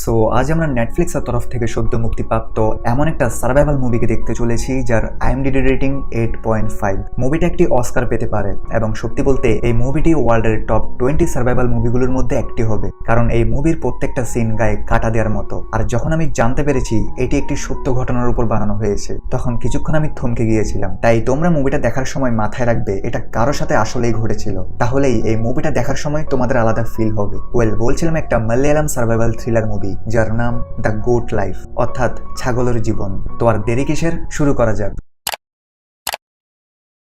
So আজ আমরা নেটফ্লিক্সের তরফ থেকে সদ্য মুক্তিপ্রাপ্ত এমন একটা সার্ভাইভাল মুভিকে দেখতে চলেছি যার IMDb রেটিং 8.5। মুভিটা একটি অস্কার পেতে পারে এবং সত্যি বলতে এই মুভিটি ওয়ার্ল্ডের টপ 20 সার্ভাইভাল মুভিগুলোর মধ্যে একটি হবে, কারণ এই মুভির প্রত্যেকটা সিন গায়ে কাটা দেওয়ার মতো। আর যখন আমি জানতে পেরেছি এটি একটি সত্য ঘটনার উপর বানানো হয়েছে, তখন কিছুক্ষণ আমি থমকে গিয়েছিলাম। তাই তোমরা মুভিটা দেখার সময় মাথায় রাখবে এটা কারোর সাথে আসলেই ঘটেছিল, তাহলেই এই মুভিটা দেখার সময় তোমাদের আলাদা ফিল হবে। বলছিলাম একটা মালয়ালাম সার্ভাইভাল থ্রিলার মুভি যার নাম দ্য গোট লাইফ, অর্থাৎ ছাগলের জীবন। তো আর দেরি কিসের, শুরু করা যাক।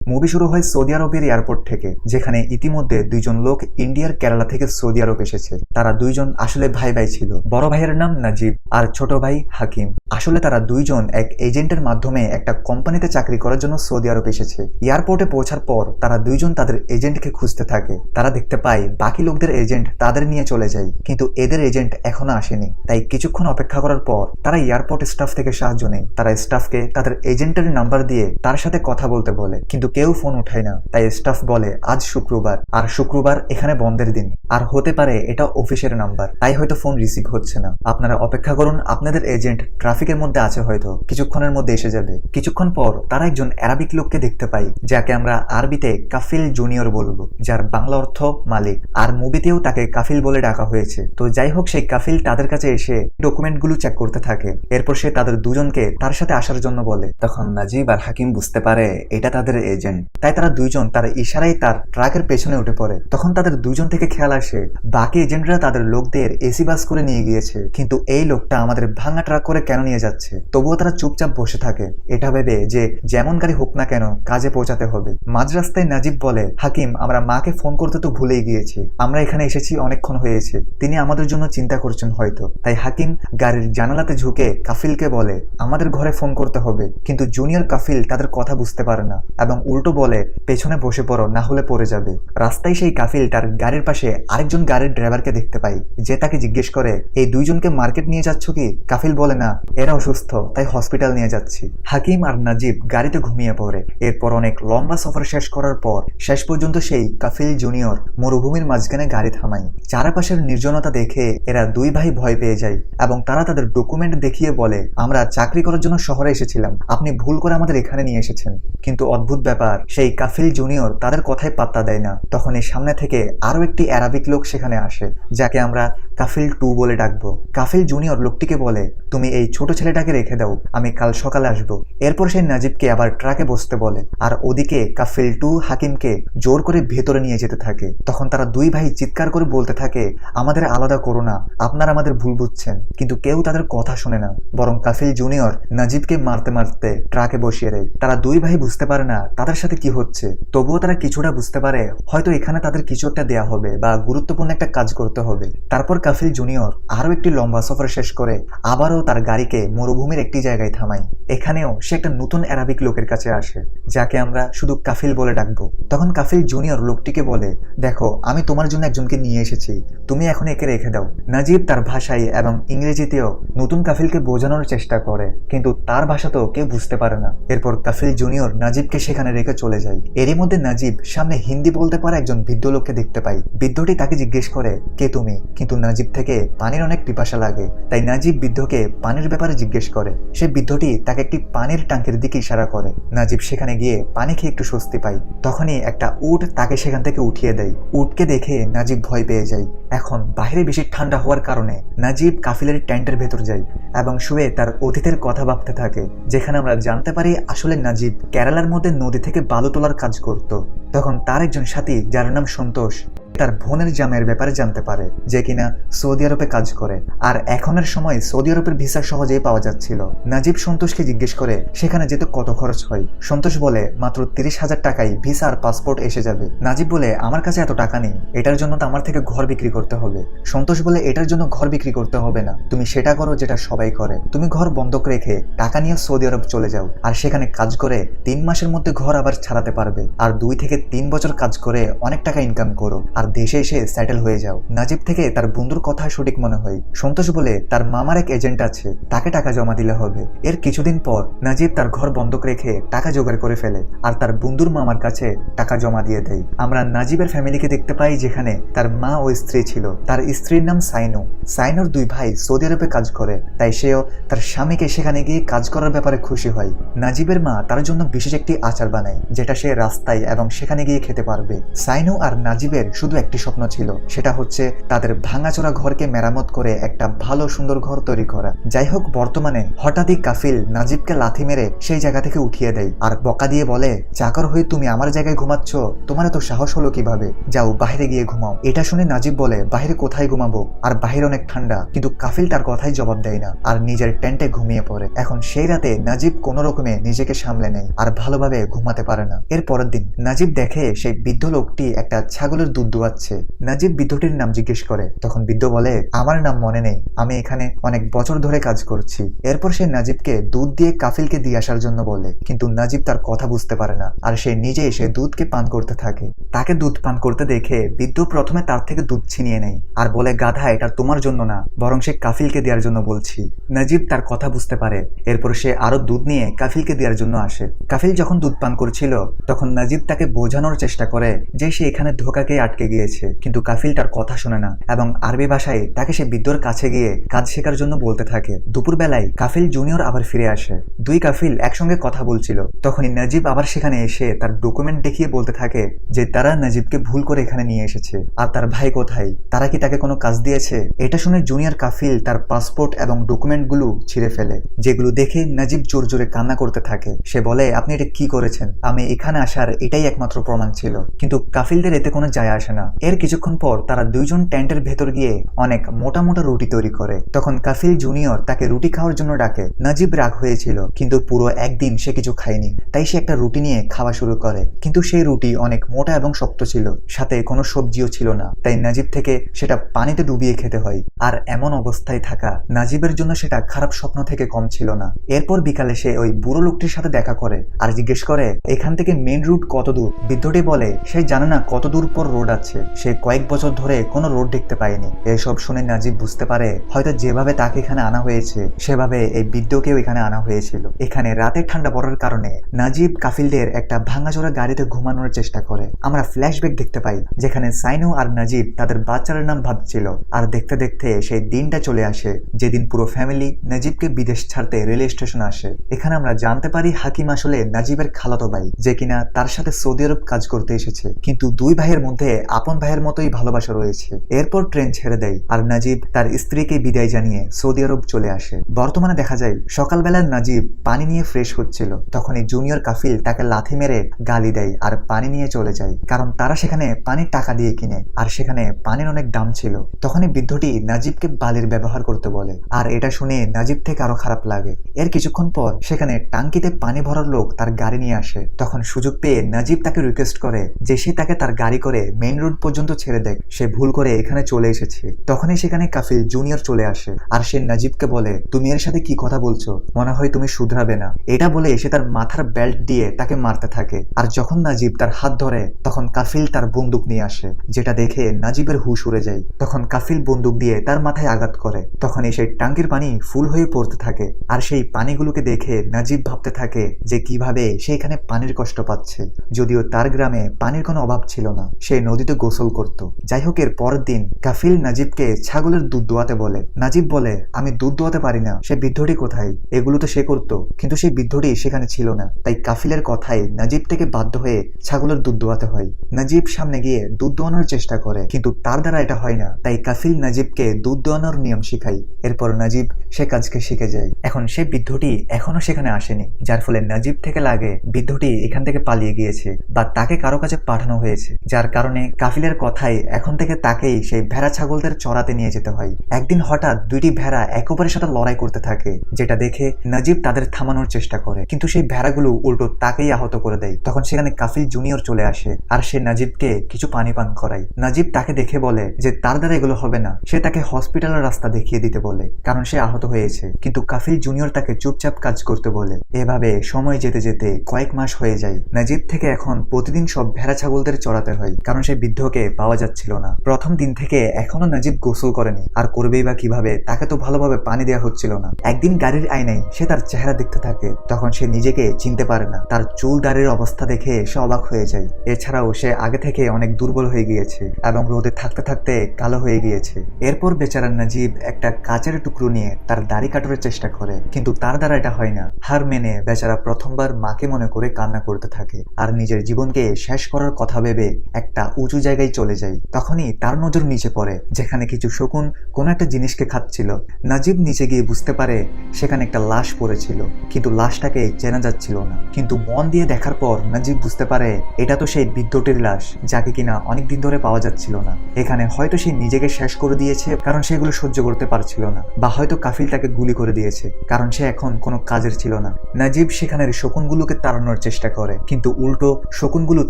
মুভি শুরু হয় সৌদি আরবের এয়ারপোর্ট থেকে, যেখানে ইতিমধ্যে দুইজন লোক ইন্ডিয়ার কেরালা থেকে সৌদি আরব এসেছে। তারা দুইজন আসলে ভাই ভাই ছিল। বড় ভাইয়ের নাম নাজিব আর ছোট ভাই হাকিম। আসলে তারা দুইজন এক এজেন্টের মাধ্যমে একটা কোম্পানিতে চাকরি করার জন্য সৌদি আরব এসেছে। এয়ারপোর্টে পৌঁছার পর তারা দুইজন তাদের এজেন্টকে খুঁজতে থাকে। তারা দেখতে পায় বাকি লোকদের এজেন্ট তাদের নিয়ে চলে যায়, কিন্তু এদের এজেন্ট এখনো আসেনি। তাই কিছুক্ষণ অপেক্ষা করার পর তারা এয়ারপোর্ট স্টাফ থেকে সাহায্য নেয়। তারা স্টাফকে তাদের এজেন্টের নাম্বার দিয়ে তার সাথে কথা বলতে বলে, কিন্তু কেউ ফোন উঠায় না। তাই স্টাফ বলে আজ শুক্রবার, আর শুক্রবার এখানে বন্ধের দিন, আর হতে পারে এটা অফিসের নাম্বার, তাই হয়তো ফোন রিসিভ হচ্ছে না। আপনারা অপেক্ষা করুন, আপনাদের এজেন্ট ট্রাফিকের মধ্যে আছে, হয়তো কিছুক্ষণের মধ্যে এসে যাবে। কিছুক্ষণ পর তারা একজন অ্যারাবিক লোককে দেখতে পাই, যাকে আমরা আরবিতে কাফিল জুনিয়র বলবো, যার বাংলা অর্থ মালিক। আর মুভিতেও তাকে কাফিল বলে ডাকা হয়েছে। তো যাই হোক, সেই কাফিল তাদের কাছে এসে ডকুমেন্টগুলো চেক করতে থাকে। এরপর সে তাদের দুজনকে তার সাথে আসার জন্য বলে। তখন নাজিব আর হাকিম বুঝতে পারে এটা তাদের এজেন্ট, তাই তারা দুইজন তার ইশারায় তার ট্রাকের পেছনে উঠে পড়ে। তখন তাদের দুইজন থেকে খেয়াল আসে বাকি এজেন্টরা তাদের লোকদের এসি বাস করে নিয়ে গিয়েছে, কিন্তু এই লোকটা আমাদের ভাঙা ট্রাক করে কেন নিয়ে যাচ্ছে। তবুও তারা চুপচাপ বসে থাকে, এটা ভেবে যে যেমন গাড়ি হোক না কেন কাজে পৌঁছাতে হবে। মাঝ রাস্তায় নাজিব বলে, হাকিম আমরা মাকে ফোন করতে তো ভুলেই গিয়েছি, আমরা এখানে এসেছি অনেকক্ষণ হয়েছে, তিনি আমাদের জন্য চিন্তা করছেন হয়তো। তাই হাকিম গাড়ির জানালাতে ঝুঁকে কাফিলকে বলে আমাদের ঘরে ফোন করতে হবে, কিন্তু জুনিয়র কাফিল তাদের কথা বুঝতে পারে না এবং উল্টো বলে পেছনে বসে পড়ো, না হলে পড়ে যাবে। রাস্তায় সেই কাফিল তার গাড়ির পাশে আরেকজন গাড়ির ড্রাইভারকে দেখতে পাই, যে তাকে জিজ্ঞেস করে এই দুইজনকে মার্কেট নিয়ে যাচ্ছ কি? কাফিল বলে না, এরা অসুস্থ তাই হসপিটাল নিয়ে যাচ্ছি। হাকিম আর নাজিব গাড়িতে ঘুমিয়ে পড়ে। এরপর অনেক লম্বা সফর শেষ করার পর শেষ পর্যন্ত সেই কাফিল জুনিয়র মরুভূমির মাঝখানে গাড়ি থামায়। চারপাশের নির্জনতা দেখে এরা দুই ভাই ভয় পেয়ে যায় এবং তারা তাদের ডকুমেন্ট দেখিয়ে বলে আমরা চাকরি করার জন্য শহরে এসেছিলাম, আপনি ভুল করে আমাদের এখানে নিয়ে এসেছেন। কিন্তু অদ্ভুত ব্যাপার, সেই কাফিল জুনিয়র তাদের কথায় পাত্তা দেয় না। তখন এই সামনে থেকে আরো একটি অ্যারাবিক লোক সেখানে আসে, যাকে আমরা কাফিল 2 বলে ডাকবো। কাফিল জুনিয়র লোকটিকে বলে তুমি এই ছোট ছেলেটাকে রেখে দাও, আমি কাল সকালে আসবো। এরপর সেই নাজিবকে আবার ট্রাকে বসতে বলে, আর ওদিকে কাফিল 2 হাকিমকে জোর করে ভেতরে নিয়ে যেতে থাকে। তখন তারা দুই ভাই চিৎকার করে বলতে থাকে আমাদের আলাদা করো না, আপনারা আমাদের ভুল বুঝছেন। কিন্তু কেউ তাদের কথা শোনে না, বরং কাফিল জুনিয়র নাজিবকে মারতে মারতে ট্রাকে বসিয়ে দেয়। তারা দুই ভাই বুঝতে পারে না তাদের সাথে কি হচ্ছে, তবুও তারা কিছুটা বুঝতে পারে হয়তো এখানে তাদের কিছু একটা দেয়া হবে বা গুরুত্বপূর্ণ একটা কাজ করতে হবে। তারপর কাফিল জুনিয়র আরো একটি লম্বা সফর শেষ করে আবারও তার গাড়িকে মরুভূমির একটি জায়গায় থামায়। এখানেও সে একটা নতুন অ্যারাবিক লোকের কাছে আসে, যাকে আমরা শুধু কাফিল বলে ডাকবো। তখন কাফিল জুনিয়র লোকটিকে বলে দেখো আমি তোমার জন্য একজনকে নিয়ে এসেছি, তুমি এখন একে রেখে দাও। নাজিব তার ভাষায় এবং ইংরেজিতেও নতুন কাফিলকে বোঝানোর চেষ্টা করে, কিন্তু তার ভাষা তো কেউ বুঝতে পারে না। এরপর কাফিল জুনিয়র নাজিবকে সেখানে রেখে চলে যায়। এরই মধ্যে নাজিব সামনে হিন্দি বলতে পারে একজন বৃদ্ধ লোককে দেখতে পাই। বৃদ্ধটি তাকে জিজ্ঞেস করে কে তুমি, কিন্তু নাজিব থেকে পানির অনেক পিপাসা লাগে। তাই নাজিব বৃদ্ধকে পানির ব্যাপারে জিজ্ঞেস করে। সে বৃদ্ধটি তাকে একটি পানির ট্যাঙ্কের দিকে ইশারা করে। নাজিব সেখানে গিয়ে পানি খেয়ে একটু স্বস্তি পায়। তখনই একটা উট তাকে সেখান থেকে উঠিয়ে দেয়। উটকে দেখে নাজিব ভয় পেয়ে যায়। এখন বাইরে বেশি ঠান্ডা হওয়ার কারণে নাজিব কাফিলের টেন্টের ভেতর যায় এবং শুয়ে তার অতীতের কথা ভাবতে থাকে, যেখানে আমরা জানতে পারি আসলে নাজিব কেরালার মধ্যে নদী থেকে বালু তোলার কাজ করত। তখন তার একজন সাথী যার নাম সন্তোষ তার বোনের জামাইয়ের ব্যাপারে জানতে পারে, যে কিনা সৌদি আরবে কাজ করে, আর এখনের সময় সৌদি আরবের ভিসা সহজেই পাওয়া যাচ্ছিল। নাজিব সন্তোষকে জিজ্ঞেস করে সেখানে যেতে কত খরচ হয়। সন্তোষ বলে মাত্র 30,000 টাকায় ভিসা আর পাসপোর্ট এসে যাবে। নাজিব বলে আমার কাছে এত টাকা নেই, এটার জন্য তো আমার থেকে ঘর বিক্রি করতে হবে। সন্তোষ বলে এটার জন্য ঘর বিক্রি করতে হবে না, তুমি সেটা করো যেটা সবাই করে, তুমি ঘর বন্ধক রেখে টাকা নিয়ে সৌদি আরব চলে যাও, আর সেখানে কাজ করে 3 মাসের মধ্যে ঘর আবার ছাড়াতে পারবে, আর 2 থেকে 3 বছর কাজ করে অনেক টাকা ইনকাম করো, আর আর দেশে এসে সেটেল হয়ে যাও। নাজিব থেকে তার বন্ধুর কথা সঠিক মনে হয়। সন্তোষ বলে তার মামার এক এজেন্ট আছে, তাকে টাকা জমা দিলে হবে। এর কিছুদিন পর নাজিব তার ঘর বন্ধক রেখে টাকা জোগাড় করে ফেলে আর তার বন্ধুর মামার কাছে টাকা জমা দিয়ে দেয়। আমরা নাজিবের ফ্যামিলিকে দেখতে পাই, যেখানে তার মা ও স্ত্রী ছিল। তার স্ত্রীর নাম সাইনু। সাইনুর দুই ভাই সৌদি আরবে কাজ করে, তাই সেও তার স্বামীকে সেখানে গিয়ে কাজ করার ব্যাপারে খুশি হয়। নাজিবের মা তার জন্য বিশেষ একটি আচার বানায়, যেটা সে রাস্তায় এবং সেখানে গিয়ে খেতে পারবে। সাইনু আর নাজিবের শুধু একটি স্বপ্ন ছিল, সেটা হচ্ছে তাদের ভাঙাচোরা ঘরকে মেরামত করে একটা ভালো সুন্দর ঘর তৈরি করা। যাই হোক, বর্তমানে হঠাৎই কাফিল নাজিবকে লাথি মেরে সেই জায়গা থেকে উঠিয়ে দেয় আর বকা দিয়ে বলে, চাকর হয়ে তুমি আমার জায়গায় ঘুমাচ্ছ, তোমার এত সাহস হলো কিভাবে? যাও বাইরে গিয়ে ঘুমাও। এটা শুনে নাজিব বলে, বাইরে কোথায় ঘুমাবো, আর বাইরে অনেক ঠান্ডা। কিন্তু কাফিল তার কথাই জবাব দেয় না আর নিজের টেন্টে ঘুমিয়ে পড়ে। এখন সেই রাতে নাজিব কোনো রকমে নিজেকে সামলে নেয় আর ভালোভাবে ঘুমাতে পারে না। এর পরের দিন নাজিব দেখে সেই বৃদ্ধ লোকটি একটা ছাগলের দুধ দোয়াচ্ছে। নাজিব বৃদ্ধটির নাম জিজ্ঞেস করে, তখন বৃদ্ধ বলে, আমার নাম মনে নেই, আমি এখানে অনেক বছর ধরে কাজ করছি। এরপর সে নাজিবকে দুধ দিয়ে কাফিলকে দিয়ে আসার জন্য বলে, কিন্তু নাজিব তার কথা বুঝতে পারে না আর সে নিজেই সে দুধকে পান করতে থাকে। তাকে দুধ পান করতে দেখে বৃদ্ধ প্রথমে তার থেকে দুধ ছিনিয়ে নেয় আর বলে, গাধা, এটা তোমার জন্য না, বরং সে কাফিলকে দেওয়ার জন্য বলছি। নাজিব তার কথা বুঝতে পারে। এরপর সে আরো দুধ নিয়ে কাফিলকে দেওয়ার জন্য আসে। কাফিল যখন দুধ পান করছিল তখন নাজিব তাকে বোঝানোর চেষ্টা করে যে সে এখানে ধোঁকাকে আটকে গিয়েছে, কিন্তু কাফিল তার কথা শোনে না এবং আরবি ভাষায় তাকে সে বৃদ্ধর কাছে গিয়ে কাজ শেখার জন্য বলতে থাকে। দুপুর বেলায় কাফিল জুনিয়র আবার ফিরে আসে। দুই কাফিল একসঙ্গে কথা বলছিল। তখনই নাজিব আবার সেখানে এসে তার ডকুমেন্ট দেখিয়ে বলতে থাকে যে তারা নাজিবকে ভুল করে এখানে নিয়ে এসেছে আর তার ভাই কোথায়, তারা কি তাকে কোনো কাজ দিয়েছে? এটা শুনে জুনিয়র কাফিল তার পাসপোর্ট এবং ডকুমেন্টগুলো ছিঁড়ে ফেলে, যেগুলো দেখে নাজিব জোর জোরে কান্না করতে থাকে। সে বলে, আপনি এটা কি করেছেন? আমি এখানে আসার এটাই একমাত্র প্রমাণ ছিল। কিন্তু কাফিলদের এতে কোনো যায় আসে না। এর কিছুক্ষণ পর তারা দুইজন টেন্টের ভেতর গিয়ে অনেক মোটা মোটা রুটি তৈরি করে। তখন কাফিল জুনিয়র তাকে রুটি খাওয়ার জন্য ডাকে। নাজিব রাগ হয়েছিল, কিন্তু পুরো একদিন সে কিছু খায়নি, তাই সে একটা রুটি নিয়ে খাওয়া শুরু করে। কিন্তু সেই রুটি অনেক মোটা এবং শক্ত ছিল, সাথে কোনো সবজিও ছিল না, তাই নাজিব থেকে সেটা পানিতে ডুবিয়ে খেতে হয়। আর এমন অবস্থায় থাকা নাজিবের জন্য সেটা খারাপ স্বপ্ন থেকে কম ছিল না। এরপর বিকালে সে ওই বুড়ো লোকটির সাথে দেখা করে আর জিজ্ঞেস করে, এখান থেকে মেন রুট কত দূর? বৃদ্ধটি বলে, সে জানে না কত দূর পর রোড আছে, সে কয়েক বছর ধরে কোনো রোড দেখতে পায়নি। এসব শুনে নাজিব বুঝতে পারে হয়তো যেভাবে তাকে এখানে আনা হয়েছে সেভাবে এই বৃদ্ধকেও এখানে আনা হয়েছিল। এখানে রাতে ঠান্ডা পড়ার কারণে নাজিব কাফিলদের একটা ভাঙাচোরা গাড়িতে ঘুমানোর চেষ্টা করে। আমরা ফ্ল্যাশব্যাক দেখতে পাই, যেখানে সাইনু আর নাজিব তাদের বাচ্চার নাম ভাবছিল। আর দেখতে দেখতে সেই দিনটা চলে আসে যেদিন পুরো ফ্যামিলি নাজিবকে বিদেশ ছাড়তে রেল স্টেশন আসে। এখানে আমরা জানতে পারি হাকিম আসলে নাজিবের খালাতো ভাই, যে কিনা তার সাথে সৌদি আরব কাজ করতে এসেছে। কিন্তু দুই ভাইয়ের মধ্যে আপন ভাইয়ের মতোই ভালোবাসা রয়েছে। এরপর ট্রেন ছেড়ে দেয় আর নাজিব তার স্ত্রীকে বিদায় জানিয়ে সৌদি আরব চলে আসে। বর্তমানে দেখা যায় সকালবেলা নাজিব পানি নিয়ে ফ্রেশ হচ্ছিল, তখনই জুনিয়র কাফিল তাকে লাথি মেরে গালি দেয় আর পানি নিয়ে চলে যায়, কারণ তারা সেখানে পানির টাকা দিয়ে কিনে আর সেখানে পানির অনেক দাম ছিল। তখনই বৃদ্ধটি নাজিবকে বালির ব্যবহার করতে বলে আর এটা শুনে নাজিব থেকে আরো খারাপ লাগে। এর কিছুক্ষণ পর সেখানে টাঙ্কিতে পানি ভরার লোক তার গাড়ি নিয়ে আসে। তখন সুযোগ পেয়ে নাজিব তাকে রিকোয়েস্ট করে যে সে তাকে তার গাড়ি করে মেইন রোড পর্যন্ত ছেড়ে দেয়, সে ভুল করে এখানে চলে এসেছে। তখনই সেখানে কাফিল জুনিয়র চলে আসে আর সে নাজিবকে বলে, তুমি এর সাথে কি কথা বলছো, মনে হয় তুমি শুধরাবে না। এটা বলে সে তার মাথার বেল্ট দিয়ে তাকে মারতে থাকে। আর যখন নাজিব তার হাত ধরে তখন কাফিল তার বন্দুক নিয়ে আসে, যেটা দেখে নাজিবের হুশ উড়ে যায়। তখন কাফিল বন্দুক দিয়ে তার মাথায় আঘাত করে। তখনই সেই টাঙ্কির পানি ফুল হয়ে পড়তে থাকে আর সেই পানিগুলোকে দেখে নাজিব ভাবতে থাকে যে কিভাবে সে এখানে পানির কষ্ট পাচ্ছে, যদিও তার গ্রামে পানির কোনো অভাব ছিল না, সে নদীতে গোসল করত। যাই হোক, এর পরের দিন কাফিল নাজিবকে ছাগলের দুধ দোয়াতে বলে। নাজিব বলে, আমি দুধ দোয়াতে পারি না। সে বৃদ্ধটি কোথায়? এগুলো তো সে করতো, কিন্তু সেই বৃদ্ধটি সেখানে ছিল না। তাই কাফিলের কথায় নাজিব থেকে বাধ্য হয়ে ছাগলের দুধ দোয়াতে হয়। নাজিব সামনে গিয়ে দুধ দোয়ানোর চেষ্টা করে, কিন্তু তার দ্বারা এটা হয় না। তাই কাফিল নাজিবকে দুধ দোয়ানোর নিয়ম শিখায়। এরপর নাজিব সে কাজকে শিখে যায়। এখন সে বৃদ্ধটি এখনো সেখানে আসেনি, যার ফলে নাজিব থেকে লাগে বৃদ্ধটি এখান থেকে পালিয়ে গিয়েছে বা তাকে কারো কাছে পাঠানো হয়েছে, যার কারণে কাফিলের কথায় এখন থেকে তাকেই সেই ভেড়া ছাগলদের চড়াতে নিয়ে যেতে হয়। একদিন হঠাৎ দুইটি ভেড়া একে অপরের সাথে লড়াই করতে থাকে, যেটা দেখে নাজিব তাদের থামানোর চেষ্টা করে, কিন্তু সেই ভেড়াগুলো উল্টো তাকেই আহত করে দেয়। তখন সেখানে কাফিল জুনিয়র চলে আসে আর সে নাজিবকে কিছু পানি পান করায়। নাজিব তাকে দেখে বলে যে তার দ্বারা এগুলো হবে না। সে তাকে হসপিটালের রাস্তা দেখিয়ে দিতে বলে, কারণ সে আহত হয়েছে। কিন্তু কাফিল জুনিয়র তাকে চুপচাপ কাজ করতে বলে। এভাবে সময় যেতে যেতে কয়েক মাস হয়ে যায়। নাজিব থেকে এখন প্রতিদিন সব ভেড়া ছাগলদের চড়াতে হয়, কারণ সে বৃদ্ধ বৃদ্ধকে পাওয়া যাচ্ছিল না। প্রথম দিন থেকে এখনো নাজিব গোসল করেনি, আর করবেই বা কিভাবে, তাকে তো ভালোভাবে পানি দেওয়া হচ্ছিল না। একদিন গাড়ির আয়নায় সে তার চেহারা দেখতে থাকে, তখন সে নিজেকে চিনতে পারে না। তার চুল দাড়ির অবস্থা দেখে সে অবাক হয়ে যায়। এছাড়াও সে আগে থেকে অনেক দুর্বল হয়ে গিয়েছে এবং রোদে থাকতে থাকতে কালো হয়ে গিয়েছে। এরপর বেচারা নাজিব একটা কাচের টুকরো নিয়ে তার দাড়ি কাটার চেষ্টা করে, কিন্তু তার দ্বারা এটা হয় না। হার মেনে বেচারা প্রথমবার মাকে মনে করে কান্না করতে থাকে আর নিজের জীবনকে শেষ করার কথা ভেবে একটা উঁচু জায়গায় চলে যায়। তখনই তার নজর নিচে পড়ে, যেখানে কিছু শকুন কোন একটা জিনিসকে খাচ্ছিল। নাজিব নিচে গিয়ে বুঝতে পারে সেখানে একটা লাশ পড়েছিল, কিন্তু লাশটাকে চেনা যাচ্ছিল না। কিন্তু মন দিয়ে দেখার পর নাজিব বুঝতে পারে এটা তো সেই বৃদ্ধটির লাশ, যাকে কিনা অনেকদিন ধরে পাওয়া যাচ্ছিল না। এখানে হয়তো সে নিজেকে শেষ করে দিয়েছে কারণ সেগুলো সহ্য করতে পারছিল না, বা হয়তো কাফিল তাকে গুলি করে দিয়েছে কারণ সে এখন কোনো কাজের ছিল না। নাজিব সেখানের শকুনগুলোকে তাড়ানোর চেষ্টা করে, কিন্তু উল্টো শকুনগুলো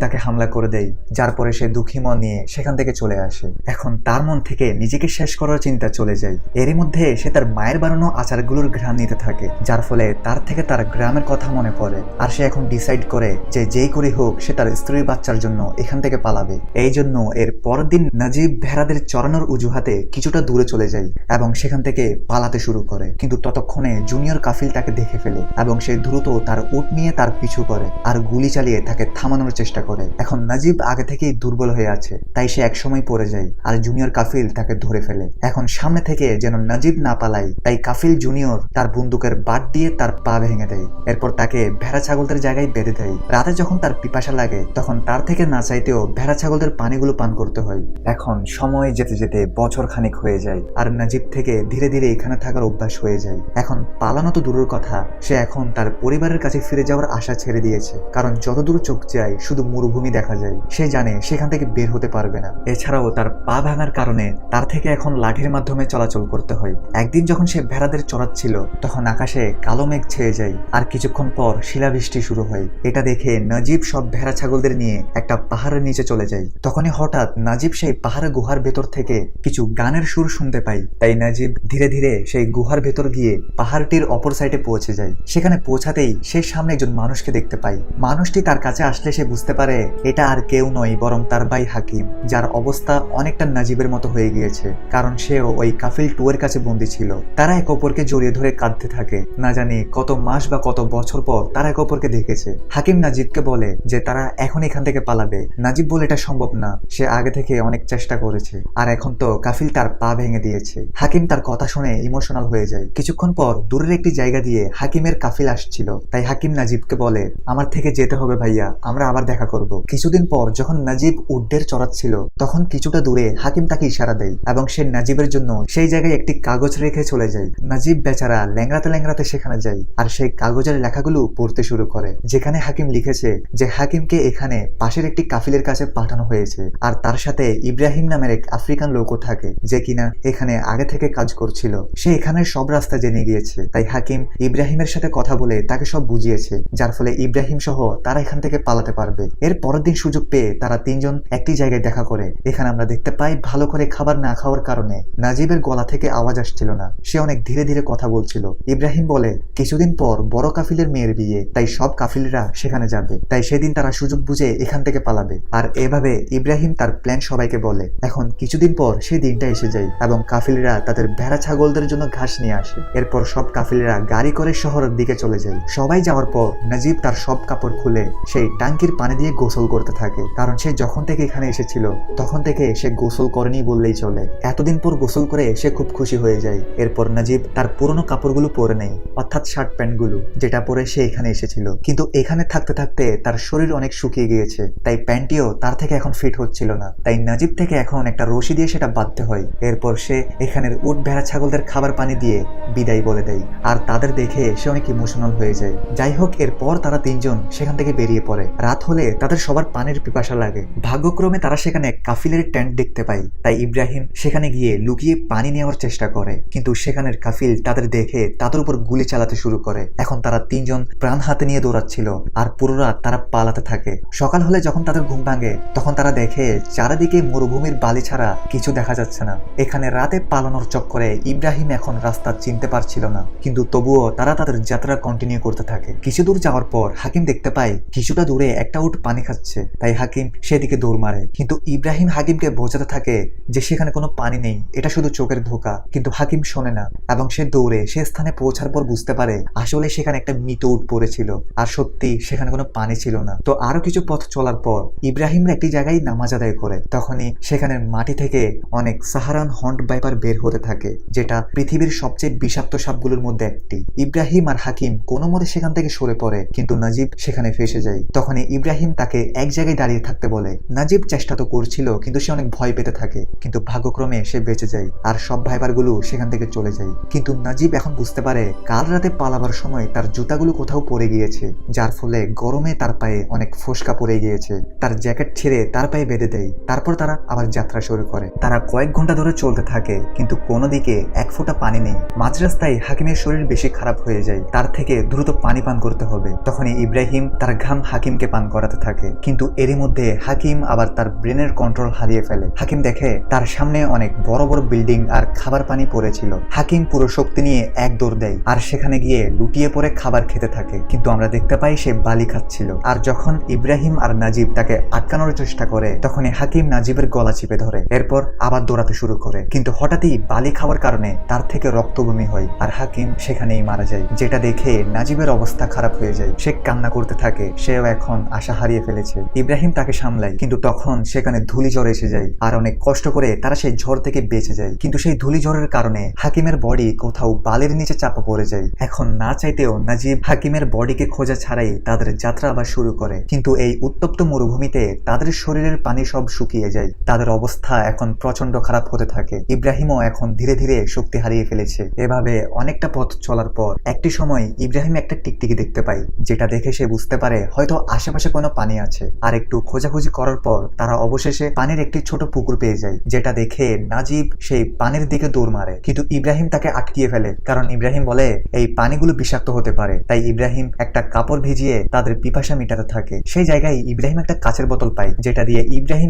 তাকে হামলা করে দেয়, যার পরে সে দুঃখী মন নিয়ে সেখান থেকে চলে আসে। এখন তার মন থেকে নিজেকে শেষ করার চিন্তা চলে যায়। এরই মধ্যে সে তার মায়ের বানানো আচারগুলোর ঘ্রাণ নিতে থাকে, যার ফলে তার থেকে তার গ্রামের কথা মনে পড়ে। আর সে এখন ডিসাইড করে যে যেই করে হোক সে তার স্ত্রী বাচ্চার জন্য এখান থেকে পালাবে। এই জন্য এর পরের দিন নাজিব ভেড়াদের চড়ানোর অজুহাতে কিছুটা দূরে চলে যায় এবং সেখান থেকে পালাতে শুরু করে। কিন্তু ততক্ষণে জুনিয়র কাফিল তাকে দেখে ফেলে এবং সে দ্রুত তার উট নিয়ে তার পিছু করে আর গুলি চালিয়ে তাকে থামানোর চেষ্টা করে। এখন নাজিব আগে থেকেই দুর্বল হয়ে আছে, তাই সে একসময় পড়ে যায় আর জুনিয়র কাফিল তাকে ধরে ফেলে। এখন সামনে থেকে যেন নাজিব না পালায়, তাই কাফিল জুনিয়র তার বন্দুকের বাট দিয়ে তার পা ভেঙে দেয়। এরপর তাকে ভেড়া ছাগলদের জায়গায় বেঁধে দেয়। রাতে যখন তার পিপাসা লাগে তখন তার থেকে না চাইতেও ভেড়া ছাগলদের পানিগুলো পান করতে হয়। এখন সময় যেতে যেতে বছর খানিক হয়ে যায় আর নাজিব থেকে ধীরে ধীরে এখানে থাকার অভ্যাস হয়ে যায়। এখন পালানো তো দূরের কথা, সে এখন তার পরিবারের কাছে ফিরে যাওয়ার আশা ছেড়ে দিয়েছে, কারণ যতদূর চোখ যায় শুধু মরুভূমি দেখা যায়। সে জানে সেখান থেকে বের হতে পারবে না। এছাড়াও তার পা ভাঙার কারণে তার থেকে এখন লাঠির মাধ্যমে চলাচল করতে হয়। একদিন যখন সে ভেড়াদের চড়াচ্ছিল তখন আকাশে কালো মেঘ ছেয়ে যায় আর কিছুক্ষণ পর শিলাবৃষ্টি শুরু হয়। এটা দেখে নাজিব সব ভেড়া ছাগলদের নিয়ে একটা পাহাড়ের নিচে চলে যায়। তখনই হঠাৎ নাজিব সেই পাহাড়ের গুহার ভেতর থেকে কিছু গানের সুর শুনতে পায়। তাই নাজিব ধীরে ধীরে সেই গুহার ভেতর গিয়ে পাহাড়টির অপর সাইডে পৌঁছে যায়। সেখানে পৌঁছাতেই সে সামনে একজন মানুষকে দেখতে পায়। মানুষটি তার কাছে আসলে সে বুঝতে পারে এটা আর কেউ নয় বরং তার ভাই হাকিম, যার অবস্থা অনেকটা নাজিবের মতো হয়ে গিয়েছে, কারণ সেও ওই কাফিল 2 এর কাছে বন্দী ছিল। তারা এক অপরকে জড়িয়ে ধরে কাঁদতে থাকে। না জানি কত মাস বা কত বছর পর তারা এক অপরকে দেখেছে। হাকিম নাজিবকে বলে যে তারা এখন এখান থেকে পালাবে। নাজিব বলে এটা সম্ভব না, সে আগে থেকে অনেক চেষ্টা করেছে আর এখন তো কাফিল তার পা ভেঙে দিয়েছে। হাকিম তার কথা শুনে ইমোশনাল হয়ে যায়। কিছুক্ষণ পর দূরের একটি জায়গা দিয়ে হাকিমের কাফিল আসছিল, তাই হাকিম নাজিবকে বলে আমার থেকে যেতে হবে ভাইয়া, আমরা আবার দেখা করব। কিছুদিন পর যখন নাজিব উড্ডের চড়াচ্ছিল তখন কিছুটা দূরে হাকিম তাকে ইশারা দেয় এবং সে নাজিবের জন্য সেই জায়গায় একটি কাগজ রেখে চলে যায়। নাজিব বেচারা ল্যাংড়াতে ল্যাংড়াতে সেখানে যায় আর সেই কাগজের লেখাগুলো পড়তে শুরু করে, যেখানে হাকিম লিখেছে যে হাকিমকে এখানে পাশের একটি কাফিলের কাছে পাঠানো হয়েছে আর তার সাথে ইব্রাহিম নামের এক আফ্রিকান লোকও থাকে, যে কিনা এখানে আগে থেকে কাজ করছিল। সে এখানের সব রাস্তা জেনে গিয়েছে, তাই হাকিম ইব্রাহিমের সাথে কথা বলে তাকে সব বুঝিয়েছে, যার ফলে ইব্রাহিম সহ তারা এখান থেকে পালাতে পারবে। এর পরের দিন সুযোগ পেয়ে তারা তিনজন একটি জায়গায় দেখা করে। এখানে আমরা দেখতে পাই ভালো করে খাবার না খাওয়ার কারণে নাজিবের গলা থেকে আওয়াজ আসছিল না, সে অনেক ধীরে ধীরে কথা বলছিল। ইব্রাহিম বলে কিছুদিন পর বড় কাফিলের মেয়ের বিয়ে, তাই সব কাফিলরা সেখানে যাবে, তাই সেদিন তারা সুযোগ বুঝে এখান থেকে পালাবে। আর এভাবে ইব্রাহিম তার প্ল্যান সবাইকে বলে। এখন কিছুদিন পর সেই দিনটা এসে যায় এবং কাফিলরা তাদের ভেড়া ছাগলদের জন্য ঘাস নিয়ে আসে। এরপর সব কাফিলরা গাড়ি করে শহরের দিকে চলে যায়। সবাই যাওয়ার পর নাজিব তার সব কাপড় খুলে সেই টাঙ্কির পানি দিয়ে গোসল করতে থাকে, কারণ সে যখন থেকে এখানে এসেছিল তখন থেকে সে গোসল করেনি বললেই চলে। এতদিন পর গোসল করে সে খুব খুশি হয়ে যায়। এরপর নাজিব তার পুরনো কাপড়গুলো পরে নেয়, অর্থাৎ শার্ট প্যান্টগুলো যেটা পরে সে এখানে এসেছিল। কিন্তু এখানে থাকতে থাকতে তার শরীর অনেক শুকিয়ে গিয়েছে, তাই প্যান্টিও তার থেকে এখন ফিট হচ্ছিল না। তাই নাজিব থেকে এখন একটা রশি দিয়ে সেটা বাঁধতে হয়। এরপর সে এখানের উট ভেড়া ছাগলদের খাবার পানি দিয়ে বিদায় বলে দেয় আর তাদের দেখে সে অনেক ইমোশনাল হয়ে যায়। যাই হোক, এরপর তারা তিনজন সেখান থেকে বেরিয়ে পড়ে। রাত হলে তাদের সবার পানির পিপাসা লাগে। ভাগ্যক্রমে তারা সেখানে কাফিলের টেন্ট দেখতে পায়, তাই ইব্রাহিম সেখানে গিয়ে লুকিয়ে পানি নেওয়ার চেষ্টা করে, কিন্তু সেখানের কাফিল তাদের দেখে তাদের উপর গুলি চালাতে শুরু করে। এখন তারা তিনজন প্রাণ হাতে নিয়ে দৌড়াচ্ছিল আর পুরো রাত তারা পালাতে থাকে। সকাল হলে যখন তাদের ঘুম ভাঙে তখন তারা দেখে চারিদিকে মরুভূমির বালি ছাড়া কিছু দেখা যাচ্ছে না। এখানে রাতে পালানোর চক্করে ইব্রাহিম এখন রাস্তা চিনতে পারছিল না, কিন্তু তবুও তারা তাদের যাত্রা কন্টিনিউ করতে থাকে। কিছু দূর যাওয়ার পর হাকিম দেখতে পায় কিছুটা দূরে একটা উট পানি খাচ্ছে, তাই হাকিম সেদিকে দৌড় মারে। পারে। কিন্তু ইব্রাহিম হাকিমকে বোঝাতে থাকে যে সেখানে কোনো পানি নেই, এটা শুধু চোখের ধোঁকা। কিন্তু হাকিম শোনে না এবং সে দৌড়ে সে স্থানে পৌঁছার পর বুঝতে পারে আসলে সেখানে একটা মৃত উট পড়েছিল আর সত্যি সেখানে কোনো পানি ছিল না। তো আরো কিছু পথ চলার পর ইব্রাহিমরা একটি জায়গায় নামাজ আদায় করে। তখনই সেখানে মাটি থেকে অনেক সাহারান হন্ট ভাইপার বের হতে থাকে, যেটা পৃথিবীর সবচেয়ে বিষাক্ত সাপগুলোর মধ্যে একটি। ইব্রাহিম আর হাকিম কোনো মতে সেখান থেকে সরে পড়ে, কিন্তু নাজিব সেখানে ফেসে যায়। তখনই ইব্রাহিম তাকে এক জায়গায় দাঁড়িয়ে থাকতে বলে। নাজিব চেষ্টা তো করছিল, কিন্তু সে অনেক ভয় পেতে থাকে, কিন্তু ভাগ্যক্রমে সে বেঁচে যায় আর সব ভাইপারগুলো সেখান থেকে চলে যায়। কিন্তু নাজিব এখন বুঝতে পারে কাল রাতে পালাবার সময় তার জুতাগুলো কোথাও পড়ে গিয়েছে, যার ফলে গরমে তার পায়ে অনেক ফোসকা পড়ে গিয়েছে। তার জ্যাকেট ছিঁড়ে তার পায়ে বেঁধে দেয়। তারপর তারা আবার যাত্রা শুরু করে। তারা কয়েক ঘন্টা ধরে চলতে থাকে, কিন্তু কোনো দিকে এক ফোঁটা পানি নেই। মাঝ রাস্তায় হাকিমের শরীর বেশি খারাপ হয়ে যায়, তার থেকে দ্রুত পানি পান করতে হবে। তখনই ইব্রাহিম তার ঘাম হাকিমকে পান করাতে থাকে, কিন্তু এরই মধ্যে হাকিম আবার তার ব্রেনের কন্ট্রোল হারিয়ে ফেলে। হাকিম দেখে তার সামনে অনেক বড় বড় বিল্ডিং আর খাবার পানি পড়েছিল। হাকিম পুরো শক্তি নিয়ে এক দৌড় দেয় আর সেখানে গিয়ে লুটিয়ে পড়ে খাবার খেতে থাকে, কিন্তু আমরা দেখতে পাই সে বালি খাচ্ছিল। আর যখন ইব্রাহিম আর নাজিব তাকে আটকানোর চেষ্টা করে, তখনই হাকিম নাজিবের গলা চিপে ধরে, এরপর আবার দৌড়াতে শুরু করে। কিন্তু হঠাৎই বালি খাওয়ার কারণে তার থেকে রক্তবমি হয় আর হাকিম সেখানেই মারা যায়, যেটা দেখে নাজিবের অবস্থা খারাপ হয়ে যায়। সে কান্না করতে থাকে, সেও এখন আশা হারিয়ে ফেলেছে। ইব্রাহিম তাকে সামলায়, কিন্তু তখন সেখানে ধূলি ঝড় এসে যায় আর অনেক কষ্ট করে তারা সেই ঝড় থেকে বেঁচে যায়। কিন্তু সেই ধূলি ঝড়ের কারণে হাকিমের বডি কোথাও বালির নিচে চাপা পড়ে যায়। এখন না চাইতেও নাজিব হাকিমের বডিকে খোঁজা ছাড়াই তাদের যাত্রা আবার শুরু করে। কিন্তু এই উত্তপ্ত মরুভূমিতে তাদের শরীরের পানি সব শুকিয়ে যায়। তাদের অবস্থা এখন প্রচন্ড খারাপ হতে থাকে। ইব্রাহিমও এখন ধীরে ধীরে শক্তি হারিয়ে ফেলেছে। এভাবে অনেকটা পথ চলার পর একটি সময় ইব্রাহিম একটা টিকটিকি দেখতে পায়, যেটা দেখে সে বুঝতে পারে হয়তো আশেপাশে কোনো পানি আছে। আর একটু খোঁজাখুঁজি করার পর তারা অবশেষে পানির একটি ছোট পুকুর পেয়ে যায়, যেটা দেখে নাজিব সেই পানির দিকে দৌড় মারে। কিন্তু ইব্রাহিম তাকে আটকিয়ে ফেলে, কারণ ইব্রাহিম বলে এই পানিগুলো বিষাক্ত হতে পারে। তাই ইব্রাহিম একটা কাপড় ভিজিয়ে তাদের পিপাসা মেটাতে থাকে। সেই জায়গায় ইব্রাহিম একটা কাচের বোতল পায়, যেটা দিয়ে ইব্রাহিম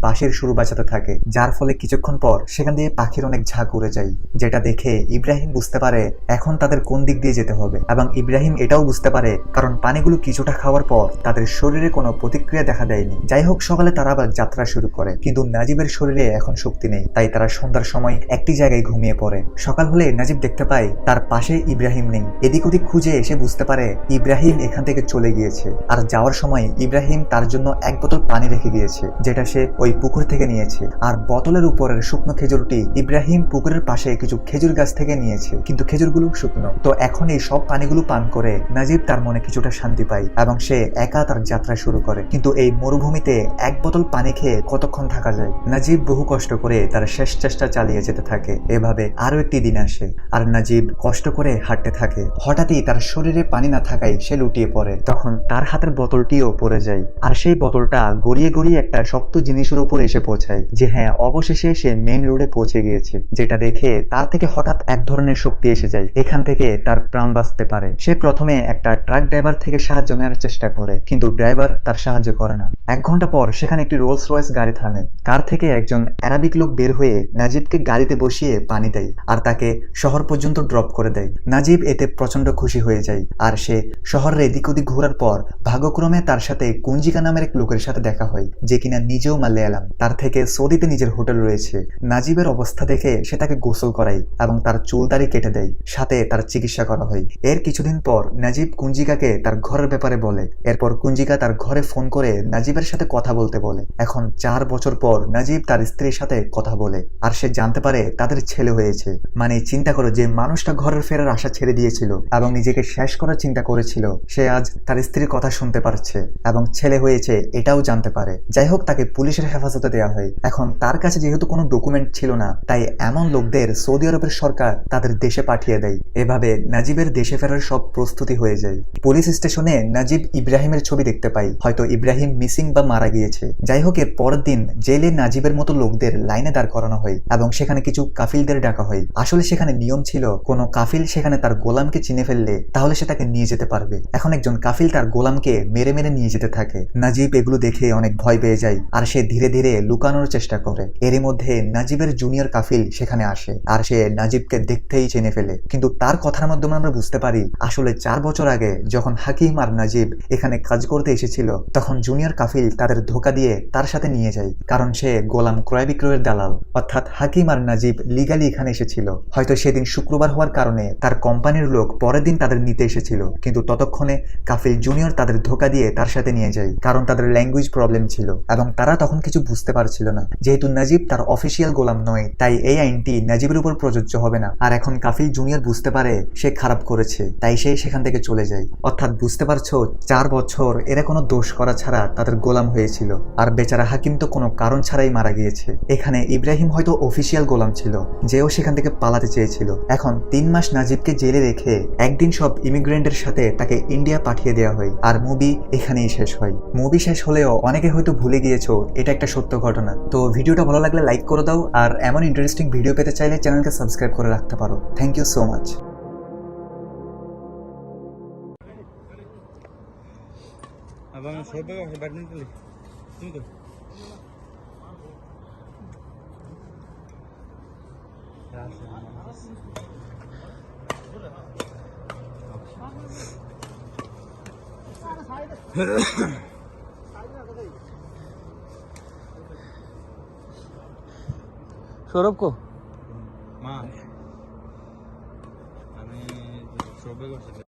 বাঁশির সুর বাজাতে থাকে, যার ফলে কিছুক্ষণ পর সেখান দিয়ে পাখির অনেক ঝাঁক উড়ে যায়, যেটা দেখে ইব্রাহিম বুঝতে পারে এখন তাদের কোন দিক দিয়ে যেতে হবে। এবং ইব্রাহিম এটাও বুঝতে পারে কারণ পানিগুলো কিছুটা খাওয়ার পর তাদের শরীরে কোনো প্রতিক্রিয়া দেখা দেয়নি। যাই হোক, সকালে তারা আবার যাত্রা শুরু করে, কিন্তু নাজিবের শরীরে এখন শক্তি নেই। তাই তারা সন্ধ্যার সময় একটি জায়গায় ঘুমিয়ে পড়ে। সকাল হলে নাজিব দেখতে পায় তার পাশে ইব্রাহিম নেই। এদিক ওদিক খুঁজে এসে বুঝতে পারে ইব্রাহিম এখান থেকে চলে গিয়েছে। আর যাওয়ার সময় ইব্রাহিম তার জন্য এক বোতল পানি রেখে গিয়েছে, যেটা সে ওই পুকুর থেকে নিয়েছে। আর বোতলের উপরের শুকনো খেজুরটি ইব্রাহিম পুকুরের পাশে কিছু খেজুর গাছ থেকে নিয়েছে, কিন্তু খেজুরগুলো শুকনো। তো এখন এই সব পানিগুলো পান করে নাজিব তার মনে কিছুটা শান্তি পায় এবং সে একা তার যাত্রা শুরু করে। কিন্তু এই মরুভূমিতে এক বোতল পানি খেয়ে কতক্ষণ থাকা যায়? নাজিব বহু কষ্ট করে তার শেষ চেষ্টা চালিয়ে যেতে থাকে। এভাবে আরো একটি দিন আসে আর নাজিব কষ্ট করে হাঁটতে থাকে। হঠাৎই তার শরীরে পানি না থাকায় সে লুটিয়ে পড়ে। তখন তার হাতের বোতলটিও পড়ে যায় আর সেই বোতলটা গড়িয়ে গড়িয়ে একটা শক্ত জিনিসের উপর এসে পৌঁছায়, যে হ্যাঁ, অবশেষে সে মেইন রোডে পৌঁছে গিয়েছে। যেটা দেখে তার থেকে হঠাৎ এক ধরনের শক্তি এসে যায়, এখান থেকে তার প্রাণ বাঁচতে পারে। সে প্রথমে একটা ট্রাক ড্রাইভার থেকে সাহায্য নেওয়ার চেষ্টা করে, কিন্তু ড্রাইভার তার সাহায্য করে না। 1 ঘন্টা পর সেখানে একটি রোলস রয়েস গাড়ি থামে। কার থেকে একজন আরাবিক লোক বের হয়ে নাজিবকে গাড়িতে বসিয়ে পানি দেয় আর তাকে শহর পর্যন্ত ড্রপ করে দেয়। নাজিব এতে প্রচন্ড খুশি হয়ে যায় আর সে শহরের এদিক ওদিক ঘোরার পর ভাগ্যক্রমে তার সাথে কুঞ্জিকা নামের এক লোকের সাথে দেখা হয়, যে কিনা নিজেও মালয়ালাম। তার থেকে সৌদিতে নিজের হোটেল রয়েছে। নাজিবের অবস্থা দেখে সে তাকে গোসল করায় এবং তার চুল দাড়ি কেটে দেয়, সাথে তার চিকিৎসা করা হয়। এর কিছুদিন পর নাজিব কুঞ্জিকাকে তার ঘরের ব্যাপারে বলে। এরপর কুঞ্জিকা তার ঘরে ফোন করে নাজিবের সাথে কথা বলতে বলে। এখন 4 বছর পর নাজিব তার স্ত্রীর সাথে কথা বলে আর সে জানতে পারে তাদের ছেলে হয়েছে। মানে চিন্তা করো, যে মানুষটা ঘরের ফেরার আশা ছেড়ে দিয়েছিল এবং নিজেকে শেষ করার চিন্তা করেছিল, সে আজ তার স্ত্রীর কথা শুনতে পারছে এবং ছেলে হয়েছে এটাও জানতে পারে। যাই হোক, তাকে পুলিশের হেফাজতে দেওয়া হয়। এখন তার কাছে যেহেতু কোনো ডকুমেন্ট ছিল না, তাই এমন লোকদের সৌদি আরবের সরকার তাদের দেশে পাঠিয়ে দেয়। এভাবে নাজিবের দেশে ফেরার সব প্রস্তুতি হয়ে যায়। পুলিশ স্টেশনে নাজিব ইব্রাহিমের ছবি দেখতে পায়, হয়তো ইব্রাহিম মিসিং বা মারা গিয়েছে। যাই হোক, এর পরের দিন জেলে নাজিবের মতো লোকদের লাইনে দাঁড় করানো হয় এবং সেখানে কিছু কাফিলদের ডাকা হয়। আসলে সেখানে নিয়ম ছিল, কোনো কাফিল সেখানে তার গোলামকে চিনে ফেললে তাহলে সে তাকে নিয়ে যেতে পারবে। এখন একজন কাফিল তার গোলামকে মেরে মেরে নিয়ে যেতে থাকে। নাজিব এগুলো দেখে অনেক ভয় পেয়ে যায় আর সে ধীরে ধীরে লুকানোর চেষ্টা করে। এরই মধ্যে নাজিবের জুনিয়র কাফিল সেখানে আসে আর সে নাজিবকে দেখতেই চিনে ফেলে। কিন্তু তার কথার মাধ্যমে আমরা বুঝতে পারি আসলে 4 বছর আগে যখন হাকিম আর নাজিব এখানে কাজ করতে এসেছিল তখন জুনিয়র কাফিল তাদের ধোকা দিয়ে তার সাথে নিয়ে যায়, কারণ সে গোলাম ক্রয় বিক্রয়ের দালাল। অর্থাৎ হাকিম আর নাজিব লিগালি এখানে এসেছিল। হয়তো সেদিন শুক্রবার হওয়ার কারণে তার কোম্পানির লোক পরের দিন তাদের নিতে এসেছিল, কিন্তু ততক্ষণে কাফিল জুনিয়র তাদের ধোকা দিয়ে তার সাথে নিয়ে যায়, কারণ তাদের ল্যাঙ্গুয়েজ প্রবলেম ছিল এবং তারা তখন কিছু বুঝতে পারছিল না। যেহেতু নাজিব তার অফিসিয়াল গোলাম নয় তাই এই আইনটি নাজিবের উপর প্রযোজ্য হবে না। আর এখন কাফিল জুনিয়র বুঝতে পারে সে খারাপ করেছে, তাই সে সেখান থেকে চলে যায়। অর্থাৎ বুঝতে পারছো 4 বছর এরা কোনো দোষ করা ছাড়া তাদের গোলাম হয়েছিল, আর বেচারা হাকিম তো কোনো কারণ ছাড়াই মারা গিয়েছে। এখানে ইব্রাহিম হয়তো অফিসিয়াল গোলাম ছিল, যেও সেখান থেকে পালাতে চেয়েছিল। এখন 3 মাস নাজিবকে জেলে রেখে একদিন সব ইমিগ্রেন্টের সাথে তাকে ইন্ডিয়া পাঠিয়ে দেওয়া হয় আর মুভি এখানেই শেষ হয়। মুভি শেষ হলেও অনেকে হয়তো ভুলে গিয়েছো এটা একটা সত্য ঘটনা। তো ভিডিওটা ভালো লাগলে লাইক করে দাও, আর এমন ইন্টারেস্টিং ভিডিও পেতে চাইলে চ্যানেলকে সাবস্ক্রাইব করে রাখতে পারো। Thank you so much. abang siapa kau badminton ni? Ini tu. Sourav কো মা আমি সবে করছি